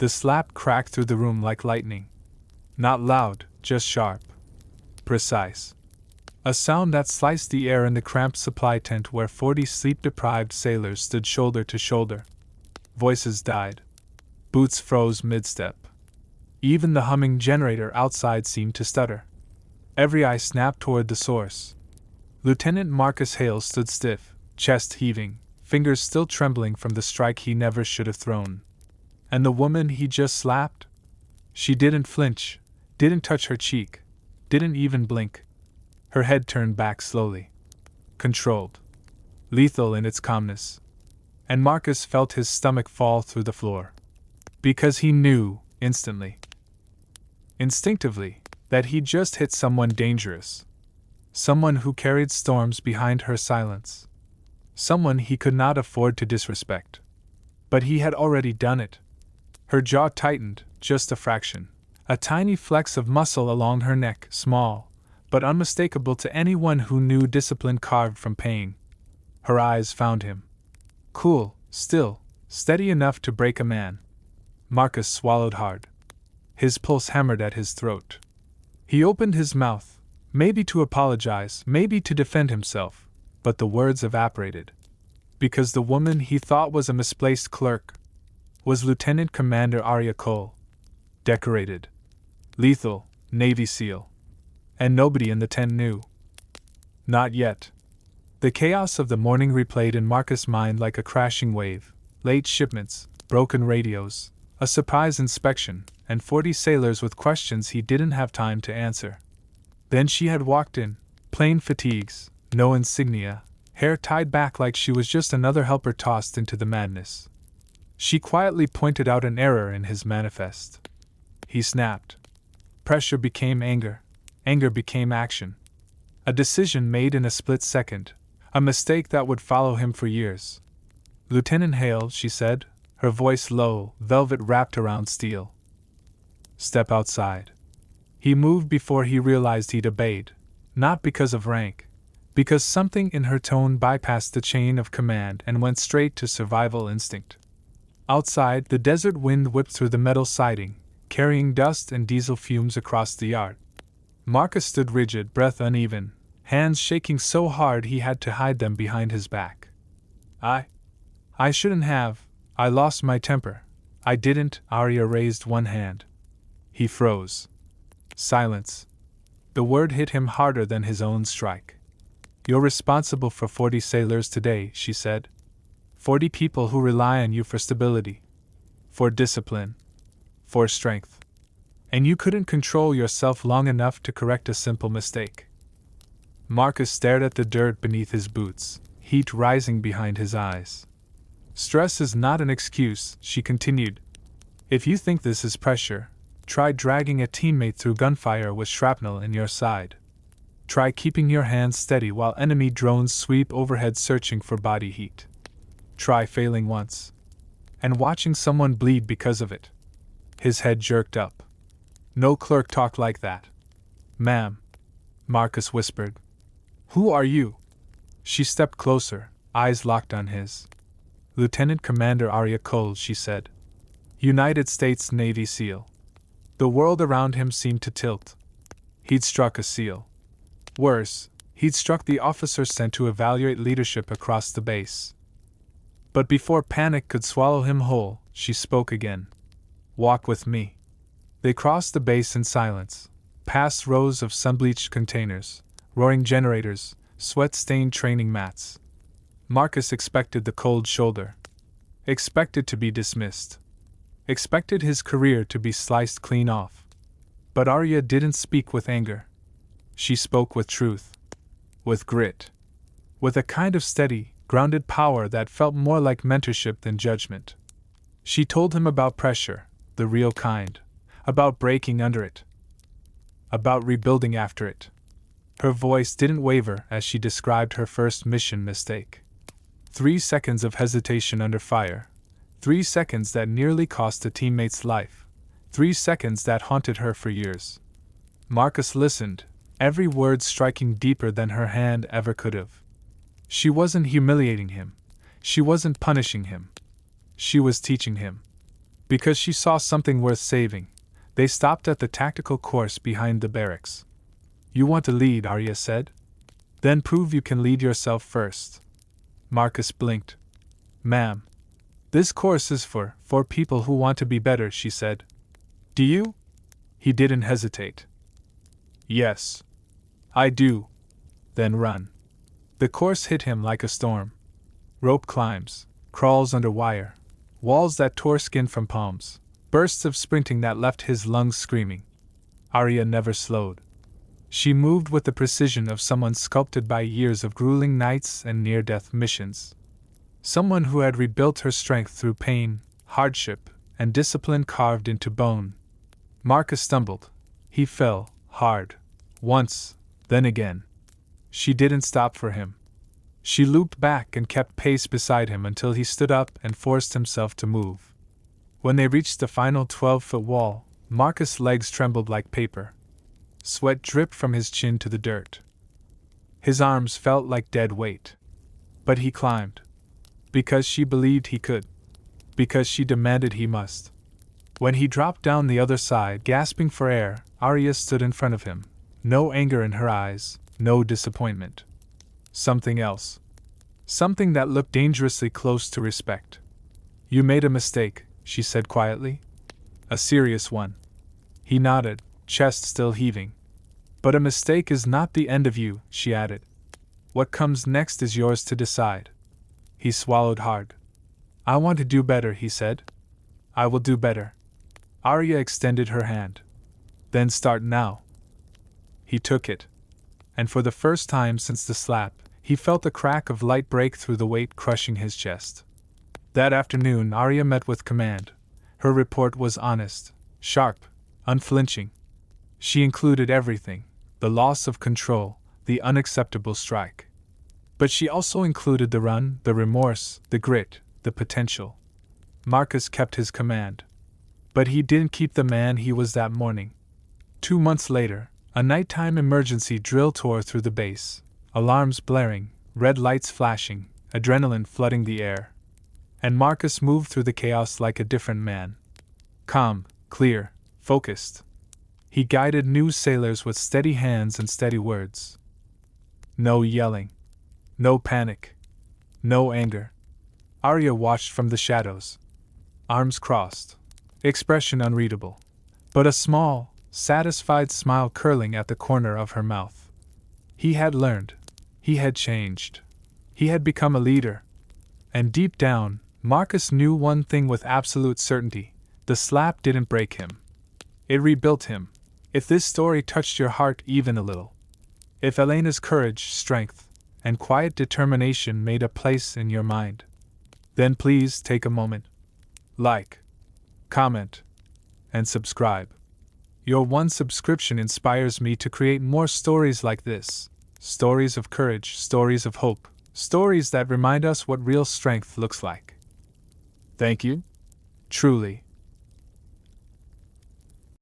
The slap cracked through the room like lightning. Not loud, just sharp. Precise. A sound that sliced the air in the cramped supply tent where 40 sleep-deprived sailors stood shoulder to shoulder. Voices died. Boots froze mid-step. Even the humming generator outside seemed to stutter. Every eye snapped toward the source. Lieutenant Marcus Hale stood stiff, chest heaving, fingers still trembling from the strike he never should have thrown. And the woman he just slapped? She didn't flinch, didn't touch her cheek, didn't even blink. Her head turned back slowly. Controlled. Lethal in its calmness. And Marcus felt his stomach fall through the floor. Because he knew, instantly. Instinctively, that he'd just hit someone dangerous. Someone who carried storms behind her silence. Someone he could not afford to disrespect. But he had already done it. Her jaw tightened, just a fraction. A tiny flex of muscle along her neck, small, but unmistakable to anyone who knew discipline carved from pain. Her eyes found him. Cool, still, steady enough to break a man. Marcus swallowed hard. His pulse hammered at his throat. He opened his mouth, maybe to apologize, maybe to defend himself, but the words evaporated. Because the woman he thought was a misplaced clerk was Lieutenant Commander Arya Cole. Decorated. Lethal, Navy SEAL. And nobody in the tent knew. Not yet. The chaos of the morning replayed in Marcus' mind like a crashing wave. Late shipments, broken radios, a surprise inspection, and 40 sailors with questions he didn't have time to answer. Then she had walked in, plain fatigues, no insignia, hair tied back like she was just another helper tossed into the madness. She quietly pointed out an error in his manifest. He snapped. Pressure became anger. Anger became action. A decision made in a split second. A mistake that would follow him for years. Lieutenant Hale, she said, her voice low, velvet wrapped around steel. Step outside. He moved before he realized he'd obeyed. Not because of rank. Because something in her tone bypassed the chain of command and went straight to survival instinct. Outside, the desert wind whipped through the metal siding, carrying dust and diesel fumes across the yard. Marcus stood rigid, breath uneven, hands shaking so hard he had to hide them behind his back. I shouldn't have. I lost my temper. I didn't. Arya raised one hand. He froze. Silence. The word hit him harder than his own strike. You're responsible for 40 sailors today, she said. 40 people who rely on you for stability. For discipline. For strength. And you couldn't control yourself long enough to correct a simple mistake. Marcus stared at the dirt beneath his boots, heat rising behind his eyes. Stress is not an excuse, she continued. If you think this is pressure, try dragging a teammate through gunfire with shrapnel in your side. Try keeping your hands steady while enemy drones sweep overhead searching for body heat. Try failing once. And watching someone bleed because of it. His head jerked up. No clerk talked like that. Ma'am, Marcus whispered. Who are you? She stepped closer, eyes locked on his. Lieutenant Commander Arya Cole, she said. United States Navy SEAL. The world around him seemed to tilt. He'd struck a SEAL. Worse, he'd struck the officer sent to evaluate leadership across the base. But before panic could swallow him whole, she spoke again. Walk with me. They crossed the base in silence, past rows of sun-bleached containers, roaring generators, sweat-stained training mats. Marcus expected the cold shoulder. Expected to be dismissed. Expected his career to be sliced clean off. But Arya didn't speak with anger. She spoke with truth. With grit. With a kind of steady, grounded power that felt more like mentorship than judgment. She told him about pressure, the real kind. About breaking under it. About rebuilding after it. Her voice didn't waver as she described her first mission mistake. 3 seconds of hesitation under fire. 3 seconds that nearly cost a teammate's life. 3 seconds that haunted her for years. Marcus listened, every word striking deeper than her hand ever could have. She wasn't humiliating him. She wasn't punishing him. She was teaching him. Because she saw something worth saving, they stopped at the tactical course behind the barracks. You want to lead, Arya said? Then prove you can lead yourself first. Marcus blinked. Ma'am. This course is for people who want to be better, she said. Do you? He didn't hesitate. Yes. I do. Then run. The course hit him like a storm. Rope climbs, crawls under wire, walls that tore skin from palms, bursts of sprinting that left his lungs screaming. Arya never slowed. She moved with the precision of someone sculpted by years of grueling nights and near-death missions. Someone who had rebuilt her strength through pain, hardship, and discipline carved into bone. Marcus stumbled. He fell, hard. Once, then again. She didn't stop for him. She looped back and kept pace beside him until he stood up and forced himself to move. When they reached the final 12-foot wall, Marcus' legs trembled like paper. Sweat dripped from his chin to the dirt. His arms felt like dead weight. But he climbed. Because she believed he could. Because she demanded he must. When he dropped down the other side, gasping for air, Arya stood in front of him. No anger in her eyes, no disappointment. Something else. Something that looked dangerously close to respect. You made a mistake, she said quietly. A serious one. He nodded, chest still heaving. But a mistake is not the end of you, she added. What comes next is yours to decide. He swallowed hard. I want to do better, he said. I will do better. Arya extended her hand. Then start now. He took it. And for the first time since the slap, he felt a crack of light break through the weight crushing his chest. That afternoon Arya met with command. Her report was honest, sharp, unflinching. She included everything: the loss of control, the unacceptable strike. But she also included the run, the remorse, the grit, the potential. Marcus kept his command. But he didn't keep the man he was that morning. 2 months later, a nighttime emergency drill tore through the base, alarms blaring, red lights flashing, adrenaline flooding the air. And Marcus moved through the chaos like a different man. Calm, clear, focused. He guided new sailors with steady hands and steady words. No yelling. No panic. No anger. Arya watched from the shadows. Arms crossed. Expression unreadable. But a small, satisfied smile curling at the corner of her mouth. He had learned. He had changed. He had become a leader. And deep down, Marcus knew one thing with absolute certainty: the slap didn't break him. It rebuilt him. If this story touched your heart even a little, if Elena's courage, strength, and quiet determination made a place in your mind, then please take a moment. Like, comment, and subscribe. Your one subscription inspires me to create more stories like this. Stories of courage, stories of hope, stories that remind us what real strength looks like. Thank you. Truly.